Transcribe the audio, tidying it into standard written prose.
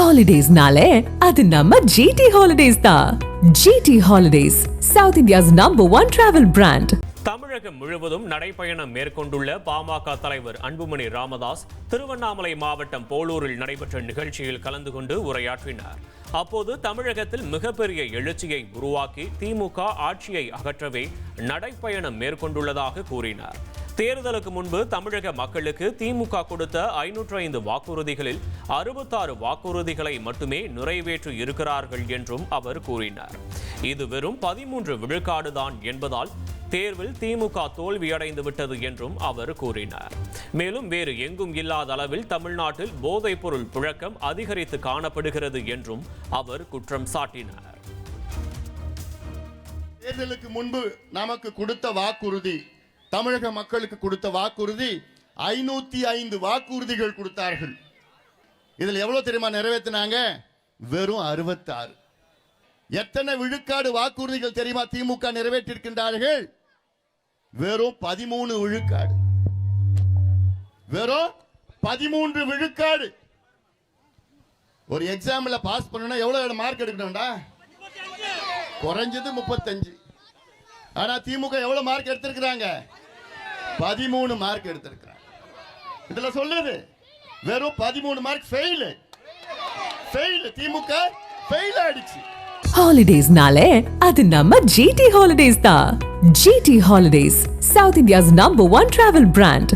Holidays-nale, அது நம்ம GT Holidays தான். GT Holidays, South India's #1 travel brand. தமிழகம் முழுவதும் நடைபயணம் மேற்கொண்டுள்ள பாமக தலைவர் அன்புமணி ராமதாஸ் திருவண்ணாமலை மாவட்டம் போலூரில் நடைபெற்ற நிகழ்ச்சியில் கலந்து கொண்டு உரையாற்றினார். அப்போது தமிழகத்தில் மிகப்பெரிய எழுச்சியை உருவாக்கி திமுக ஆட்சியை அகற்றவே நடைபயணம் மேற்கொண்டுள்ளதாக கூறினார். தேர்தலுக்கு முன்பு தமிழக மக்களுக்கு திமுக கொடுத்த 505 வாக்குறுதிகளில் 66 வாக்குறுதிகளை மட்டுமே நிறைவேற்றி இருக்கிறார்கள் என்றும் அவர் கூறினார். இது வெறும் 13 விழுக்காடுதான் என்பதால் தேர்வில் திமுக தோல்வியடைந்து விட்டது என்றும் அவர் கூறினார். மேலும் வேறு எங்கும் இல்லாத அளவில் தமிழ்நாட்டில் போதைப் பொருள் புழக்கம் அதிகரித்து காணப்படுகிறது என்றும் அவர் குற்றம் சாட்டினார். தேர்தலுக்கு முன்பு நமக்கு கொடுத்த வாக்குறுதி, தமிழக மக்களுக்கு கொடுத்த வாக்குறுதி 505 வாக்குறுதிகள் கொடுத்தார்கள். இதில் எவ்வளவு தெரியுமா நிறைவேற்றினாங்க? வெறும் 66. எத்தனை விழுக்காடு வாக்குறுதிகள் தெரியுமா திமுக நிறைவேற்றிருக்கின்றார்கள்? வெறும் 13 விழுக்காடு. வெறும் 13 விழுக்காடு. ஒரு எக்ஸாம்ல பாஸ் பண்ணனும் எவ்வளவு மார்க் எடுக்கணும்டா? குறைஞ்சது 35. ஆனா திமுக எவ்வளவு மார்க் எடுத்திருக்காங்க? 13 மார்க் எடுத்திருக்காங்க. இதுல சொல்லுது வெறும் 13 மார்க் ஃபெயில். திமுக ஃபெயில் ஆயிடுச்சு. Holidays-nale, அது நம்ம GT Holidays தான். GT Holidays, South India's #1 travel brand.